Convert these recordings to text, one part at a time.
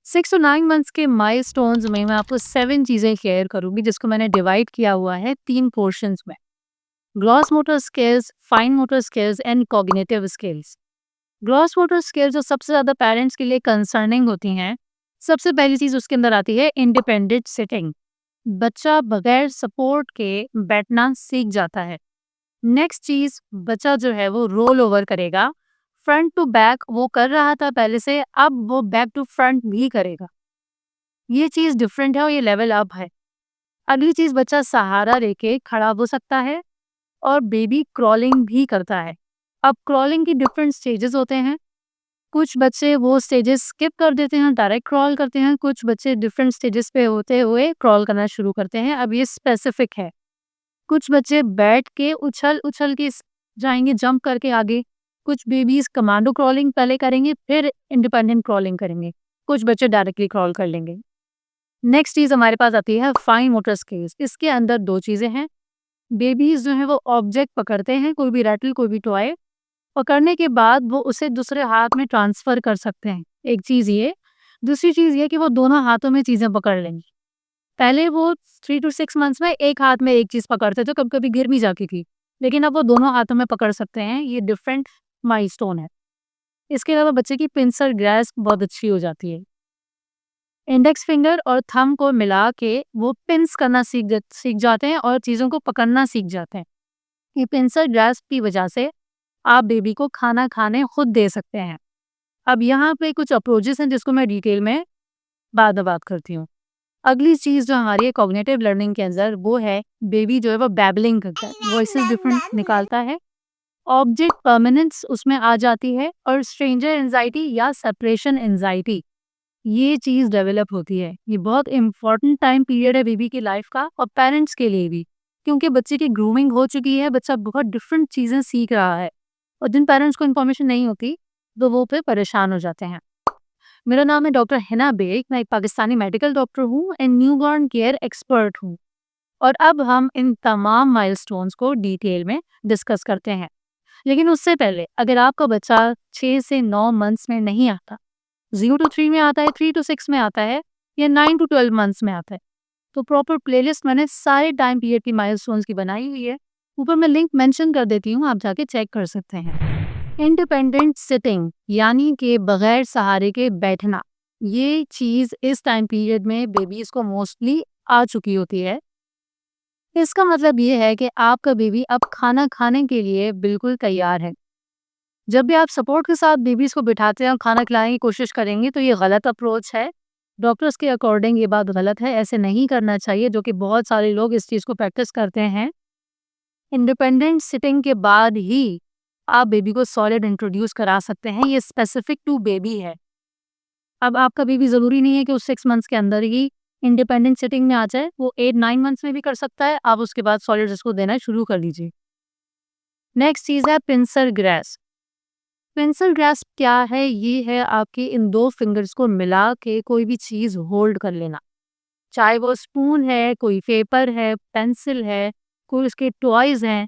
6 to 9 months के milestones में मैं आपको 7 चीज़ें शेयर करूँगी जिसको मैंने डिवाइड किया हुआ है 3 पोर्शंस में। Gross motor skills, fine motor skills and cognitive skills. Gross motor skills जो सबसे ज़्यादा पेरेंट्स के लिए कंसर्निंग होती हैं, सबसे पहली चीज़ उसके अंदर आती है इंडिपेंडेंट सिटिंग। बच्चा बगैर सपोर्ट के बैठना सीख जाता है। नेक्स्ट चीज़, बच्चा जो है वो रोल ओवर करेगा। फ्रंट टू बैक वो कर रहा था पहले से, अब वो बैक टू फ्रंट भी करेगा। ये चीज़ डिफरेंट है और ये लेवल अप है। अगली चीज़, बच्चा सहारा लेके खड़ा हो सकता है और बेबी क्रॉलिंग भी करता है। अब क्रॉलिंग की डिफरेंट स्टेजेस होते हैं। कुछ बच्चे वो स्टेजेस स्किप कर देते हैं, डायरेक्ट क्रॉल करते हैं। कुछ बच्चे डिफरेंट स्टेजेस पे होते हुए क्रॉल करना शुरू करते हैं। अब ये स्पेसिफिक है। कुछ बच्चे बैठ के उछल उछल के जाएंगे, जंप करके आगे। कुछ बेबीज कमांडो क्रॉलिंग पहले करेंगे, फिर इंडिपेंडेंट क्रॉलिंग करेंगे। कुछ बच्चे डायरेक्टली क्रॉल कर लेंगे। नेक्स्ट चीज़ हमारे पास आती है फाइन मोटर स्किल्स। इसके अंदर 2 चीज़ें हैं। बेबीज जो है वो ऑब्जेक्ट पकड़ते हैं, कोई भी रैटल, कोई भी टॉय। पकड़ने के बाद वो उसे दूसरे हाथ में ट्रांसफर कर सकते हैं। एक चीज़ ये। दूसरी चीज़ ये कि वो दोनों हाथों में चीज़ें पकड़ लेंगे। पहले वो 3 टू 6 मंथ्स में एक हाथ में एक चीज़ पकड़ते थे, कभी-कभी गिर भी जाती थी। लेकिन अब वो दोनों हाथों में पकड़ सकते हैं। ये डिफरेंट माइलस्टोन है। इसके अलावा बच्चे की पिंसर ग्रैस्प बहुत अच्छी हो जाती है। इंडेक्स फिंगर और थंब को मिला के वो पिंस करना सीख जाते हैं और चीज़ों को पकड़ना सीख जाते हैं। ये पिंसर ग्रास्प की वजह से आप बेबी को खाना खाने खुद दे सकते हैं। अब यहाँ पे कुछ अप्रोचेस हैं जिसको मैं डिटेल में बाद में बात करती हूँ। अगली चीज़ जो हमारी है कॉग्निटिव लर्निंग के अंदर, वो है बेबी जो है वो बैबलिंग करता है, वॉइसेस डिफरेंट निकालता है। ऑब्जेक्ट परमानेंस उसमें आ जाती है और स्ट्रेंजर एंजाइटी या सेपरेशन एंजाइटी, ये चीज़ डेवलप होती है। ये बहुत इंपॉर्टेंट टाइम पीरियड है बेबी की लाइफ का और पेरेंट्स के लिए भी, क्योंकि बच्चे की ग्रूमिंग हो चुकी है, बच्चा बहुत डिफरेंट चीज़ें सीख रहा है और जिन पेरेंट्स को इन्फॉर्मेशन नहीं होती तो वो फिर परेशान हो जाते हैं। मेरा नाम है डॉक्टर हिना बेग, मैं एक पाकिस्तानी मेडिकल डॉक्टर हूँ एंड न्यूबॉर्न केयर एक्सपर्ट हूँ। और अब हम इन तमाम माइलस्टोन्स को डिटेल में डिस्कस करते हैं। लेकिन उससे पहले, अगर आपका बच्चा 6 से 9 मंथ्स में नहीं आता, 0 टू 3 में आता है, 3 टू 6 में आता है या 9 टू 12 मंथ्स में आता है, तो प्रॉपर प्लेलिस्ट मैंने सारे टाइम पीरियड की माइलस्टोन्स की बनाई हुई है। ऊपर मैं लिंक मेंशन कर देती हूँ, आप जाके चेक कर सकते हैं। इंडिपेंडेंट सिटिंग यानी कि बगैर सहारे के बैठना, ये चीज़ इस टाइम पीरियड में बेबीज़ को मोस्टली आ चुकी होती है। इसका मतलब ये है कि आपका बेबी अब खाना खाने के लिए बिल्कुल तैयार है। जब भी आप सपोर्ट के साथ बेबीज़ को बिठाते हैं और खाना खिलाने की कोशिश करेंगे तो ये गलत अप्रोच है। डॉक्टर्स के अकॉर्डिंग ये बात गलत है, ऐसे नहीं करना चाहिए, जो कि बहुत सारे लोग इस चीज़ को प्रैक्टिस करते हैं। इंडिपेंडेंट सिटिंग के बाद ही आप बेबी को सॉलिड इंट्रोड्यूस करा सकते हैं, ये स्पेसिफिक टू बेबी है। अब आपका बेबी ज़रूरी नहीं है कि उस 6 मंथ्स के अंदर ही इंडिपेंडेंट सिटिंग में आ जाए, वो 8-9 मंथ्स में भी कर सकता है। आप उसके बाद सॉलिड उसको देना शुरू कर दीजिए। नेक्स्ट चीज़ है पिंसर ग्रास्प। पिंसर ग्रास्प क्या है? ये है आपके इन 2 फिंगर्स को मिला के कोई भी चीज़ होल्ड कर लेना। चाहे वो स्पून है, कोई पेपर है, पेंसिल है, कोई उसके टॉयज़ हैं।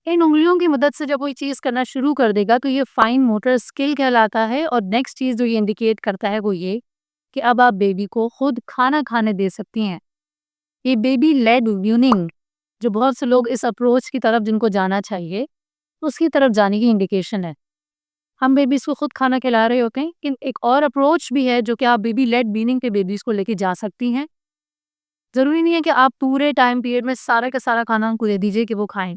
इन उँगलियों की मदद से जब वो ये चीज़ करना शुरू कर देगा तो ये फाइन मोटर स्किल कहलाता है। और नेक्स्ट चीज़ जो ये इंडिकेट करता है वो ये कि अब आप बेबी को खुद खाना खाने दे सकती हैं। ये बेबी लेड वीनिंग, जो बहुत से लोग इस अप्रोच की तरफ जिनको जाना चाहिए, उसकी तरफ जाने की इंडिकेशन है। हम बेबीज़ को खुद खाना खिला रहे होते हैं, लेकिन एक और अप्रोच भी है जो कि आप बेबी लेड वीनिंग पे बेबीज़ को लेके जा सकती हैं। ज़रूरी नहीं है कि आप पूरे टाइम पीरियड में सारा का सारा खाना उनको दे दीजिए कि वो खाएँ।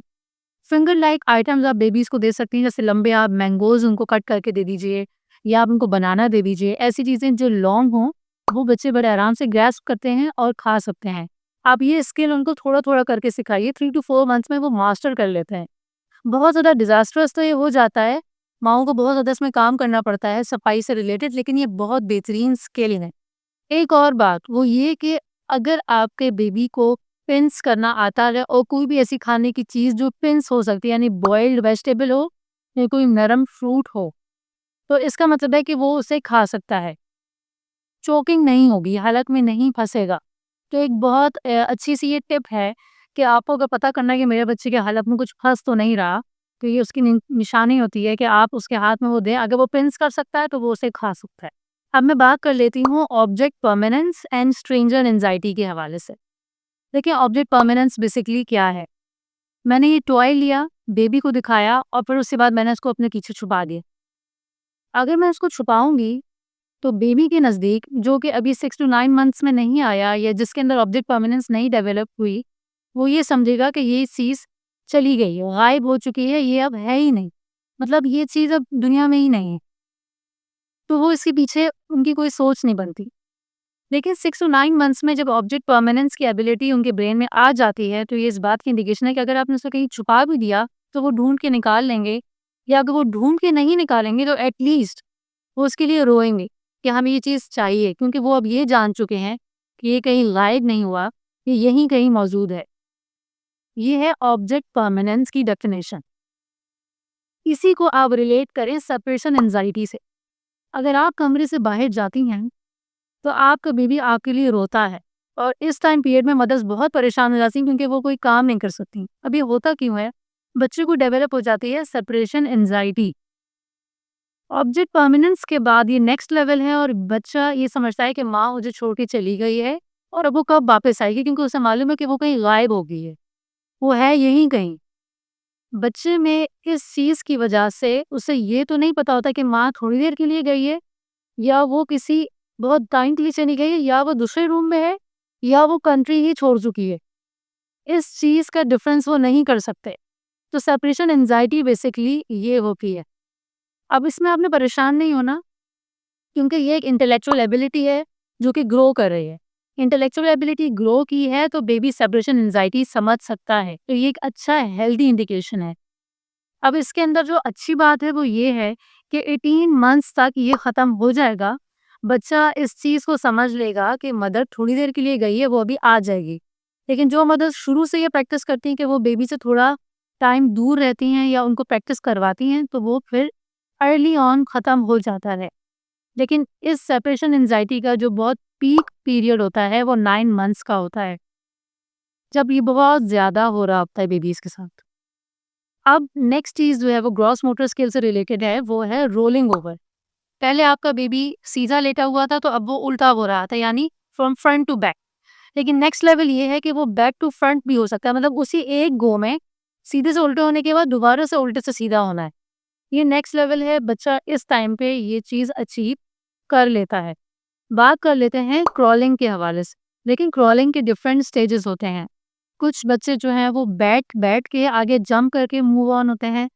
फिंगर लाइक आइटम्स आप बेबीज़ को दे सकती हैं, जैसे लंबे आप मैंगोज़ उनको कट करके दे दीजिए या आप उनको बनाना दे दीजिए। ऐसी चीज़ें जो लॉन्ग हों, वो बच्चे बड़े आराम से ग्रैस्प करते हैं और खा सकते हैं। आप ये स्किल उनको थोड़ा-थोड़ा करके सिखाइए, 3 टू 4 मंथ्स में वो मास्टर कर लेते हैं। बहुत ज़्यादा डिज़ास्टरस तो ये हो जाता है, माँओं को बहुत ज़्यादा इसमें काम करना पड़ता है सफाई से रिलेटेड, लेकिन ये बहुत बेहतरीन स्किल है। एक और बात वो ये कि अगर आपके बेबी को पिंस करना आता है और कोई भी ऐसी खाने की चीज़ जो पिंस हो सकती है, यानी बॉइल्ड वेजिटेबल हो या कोई नरम फ्रूट हो, तो इसका मतलब है कि वो उसे खा सकता है। चोकिंग नहीं होगी, हलक में नहीं फँसेगा। तो एक बहुत अच्छी सी ये टिप है कि आपको अगर पता करना है कि मेरे बच्चे के हलक में कुछ फँस तो नहीं रहा, तो ये उसकी निशानी होती है कि आप उसके हाथ में वो दें। अगर वो पिंस कर सकता है तो वो उसे खा सकता है। अब मैं बात कर लेती हूँ object permanence and stranger anxiety के हवाले से। देखिए, ऑब्जेक्ट परमानेंस बेसिकली क्या है? मैंने ये टॉय लिया, बेबी को दिखाया और फिर उसके बाद मैंने उसको अपने पीछे छुपा दिया। अगर मैं उसको छुपाऊँगी, तो बेबी के नज़दीक जो कि अभी 6 टू 9 मंथ्स में नहीं आया या जिसके अंदर ऑब्जेक्ट परमानेंस नहीं डेवलप हुई, वो ये समझेगा कि ये चीज़ चली गई है, गायब हो चुकी है, ये अब है ही नहीं। मतलब ये चीज़ अब दुनिया में ही नहीं है। तो वो इसके पीछे उनकी कोई सोच नहीं बनती। लेकिन 6 टू 9 मंथ्स में जब ऑब्जेक्ट परमानेंस की एबिलिटी उनके ब्रेन में आ जाती है, तो ये इस बात की इंडिकेशन है कि अगर आपने उसे कहीं छुपा भी दिया, तो वो ढूँढ के निकाल लेंगे, या अगर वो ढूँढ के नहीं निकालेंगे, तो एट लीस्ट वो उसके लिए रोएँगे कि हमें ये चीज़ चाहिए, क्योंकि वो अब ये जान चुके हैं कि ये कहीं गायब नहीं हुआ, ये यहीं कहीं मौजूद है। ये है ऑब्जेक्ट परमानेंस की डेफिनेशन। इसी को आप रिलेट करें सेपरेशन एंजाइटी से। अगर आप कमरे से बाहर जाती हैं, तो आपका बेबी आपके लिए रोता है और इस टाइम पीरियड में मदर्स बहुत परेशान हो जाती हैं, क्योंकि वो कोई काम नहीं कर सकती। अब ये होता क्यों है? बच्चे को डेवलप हो जाती है सेपरेशन एंजाइटी। ऑब्जेक्ट परमानेंस के बाद ये नेक्स्ट लेवल है और बच्चा ये समझता है कि माँ मुझे छोड़ के चली गई है और अब वो कब वापस आएगी, क्योंकि उसे मालूम है कि वो कहीं गायब हो गई है, वो है यहीं कहीं। बच्चे में इस चीज की वजह से उसे ये तो नहीं पता होता कि माँ थोड़ी देर के लिए गई है, या वो किसी बहुत टाइम के लिए चली गई है, या वो दूसरे रूम में है, या वो कंट्री ही छोड़ चुकी है। इस चीज का डिफरेंस वो नहीं कर सकते। तो सेपरेशन एंजाइटी बेसिकली ये होती है। अब इसमें आपने परेशान नहीं होना, क्योंकि ये एक इंटेलेक्चुअल एबिलिटी है जो कि ग्रो कर रही है। इंटेलेक्चुअल एबिलिटी ग्रो की है तो बेबी सेपरेशन एंजाइटी समझ सकता है, तो ये एक अच्छा हेल्दी इंडिकेशन है। अब इसके अंदर जो अच्छी बात है वो ये है कि 18 मंथ्स तक ये ख़त्म हो जाएगा। बच्चा इस चीज़ को समझ लेगा कि मदर थोड़ी देर के लिए गई है, वो अभी आ जाएगी। लेकिन जो मदर्स शुरू से ये प्रैक्टिस करती हैं कि वो बेबी से थोड़ा टाइम दूर रहती हैं या उनको प्रैक्टिस करवाती हैं, तो वो फिर अर्ली ऑन ख़त्म हो जाता है। लेकिन इस सेपरेशन एंजाइटी का जो बहुत पीक पीरियड होता है वो 9 मंथ्स का होता है, जब ये बहुत ज़्यादा हो रहा होता है बेबीज़ के साथ। अब नेक्स्ट चीज़ जो है वो ग्रॉस मोटर स्किल से रिलेटेड है, वो है रोलिंग ओवर। पहले आपका बेबी सीधा लेटा हुआ था, तो अब वो उल्टा हो रहा था, यानी फ्रॉम फ्रंट टू बैक। लेकिन नेक्स्ट लेवल ये है कि वो बैक टू फ्रंट भी हो सकता है, मतलब उसी एक गो में सीधे से उल्टे होने के बाद दोबारा से उल्टे से सीधा होना है। ये नेक्स्ट लेवल है, बच्चा इस टाइम पे ये चीज़ अचीव कर लेता है। बात कर लेते हैं क्रॉलिंग के हवाले से। लेकिन क्रॉलिंग के डिफरेंट स्टेजेस होते हैं। कुछ बच्चे जो हैं वो बैठ बैठ के आगे जंप करके मूव ऑन होते हैं,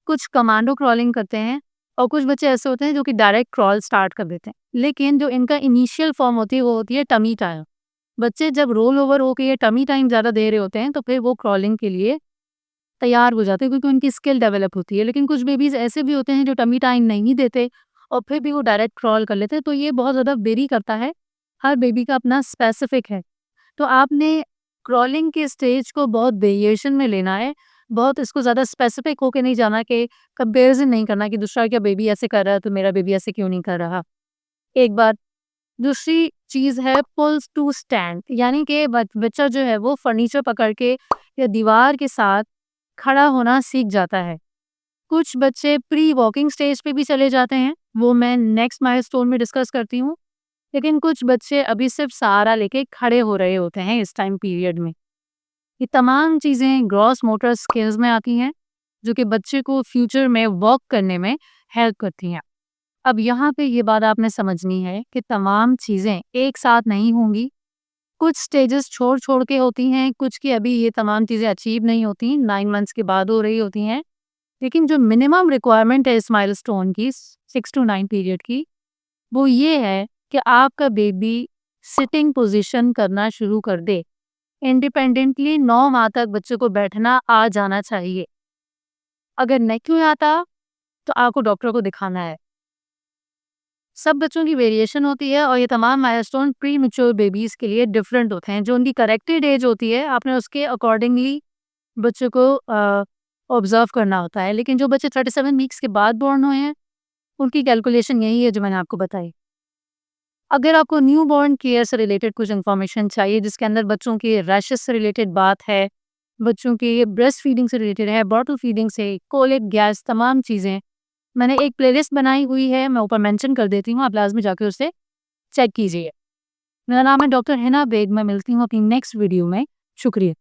कुछ कमांडो क्रॉलिंग करते हैं, और कुछ बच्चे ऐसे होते हैं जो कि डायरेक्ट क्रॉल स्टार्ट कर देते हैं। लेकिन जो इनका इनिशियल फॉर्म होती है वो होती है टमी टाइम। बच्चे जब रोल ओवर होके ये टमी टाइम ज़्यादा दे रहे होते हैं, तो फिर वो क्रॉलिंग के लिए तैयार हो जाते हैं, क्योंकि उनकी स्किल डेवलप होती है। लेकिन कुछ बेबीज़ ऐसे भी होते हैं जो टमी टाइम नहीं देते और फिर भी वो डायरेक्ट क्रॉल कर लेते हैं, तो ये बहुत ज़्यादा वेरी करता है, हर बेबी का अपना स्पेसिफिक है। तो आपने क्रॉलिंग के स्टेज को बहुत वेरिएशन में लेना है, बहुत इसको ज़्यादा स्पेसिफिक होके नहीं जाना, कि कंपैरिज़न नहीं करना कि दूसरा क्या बेबी ऐसे कर रहा है तो मेरा बेबी ऐसे क्यों नहीं कर रहा। एक बात। दूसरी चीज़ है पुल्स टू स्टैंड, यानी कि बच्चा जो है वो फर्नीचर पकड़ के या दीवार के साथ खड़ा होना सीख जाता है। कुछ बच्चे प्री वॉकिंग स्टेज पे भी चले जाते हैं, वो मैं नेक्स्ट माइलस्टोन में डिस्कस करती हूँ। लेकिन कुछ बच्चे अभी सिर्फ सहारा लेके खड़े हो रहे होते हैं इस टाइम पीरियड में। ये तमाम चीज़ें ग्रॉस मोटर स्किल्स में आती हैं, जो कि बच्चे को फ्यूचर में वॉक करने में हेल्प करती हैं। अब यहाँ पे ये बात आपने समझनी है कि तमाम चीज़ें एक साथ नहीं होंगी। कुछ स्टेजेस छोड़-छोड़ के होती हैं, कुछ की अभी ये तमाम चीज़ें अचीव नहीं होती, 9 मंथ्स के बाद हो रही होती हैं। लेकिन जो मिनिमम रिक्वायरमेंट है इस माइलस्टोन की 6 टू 9 पीरियड की, वो ये है कि आपका बेबी सिटिंग पोज़ीशन करना शुरू कर दे। इंडिपेंडेंटली 9 माह तक बच्चे को बैठना आ जाना चाहिए। अगर नहीं आता, तो आपको डॉक्टर को दिखाना है। सब बच्चों की वेरिएशन होती है और ये तमाम माइलस्टोन प्री मैच्योर बेबीज़ के लिए डिफरेंट होते हैं। जो उनकी करेक्टेड एज होती है, आपने उसके अकॉर्डिंगली बच्चे को ऑब्ज़र्व करना होता है। लेकिन जो बच्चे 37 वीक्स के बाद बॉर्न हुए हैं, उनकी कैलकुलेशन यही है जो मैंने आपको बताई। अगर आपको न्यूबॉर्न केयर से रिलेटेड कुछ इन्फॉर्मेशन चाहिए, जिसके अंदर बच्चों के रैशेस से रिलेटेड बात है, बच्चों के ब्रेस्ट फीडिंग से रिलेटेड है, बॉटल फीडिंग से, कोलिक, गैस, तमाम चीज़ें, मैंने एक प्लेलिस्ट बनाई हुई है, मैं ऊपर मेंशन कर देती हूँ, आप लाज़मी जाके उसे चेक कीजिए। मेरा नाम है डॉक्टर हिना बेग। मैं मिलती हूँ अपनी नेक्स्ट वीडियो में। शुक्रिया।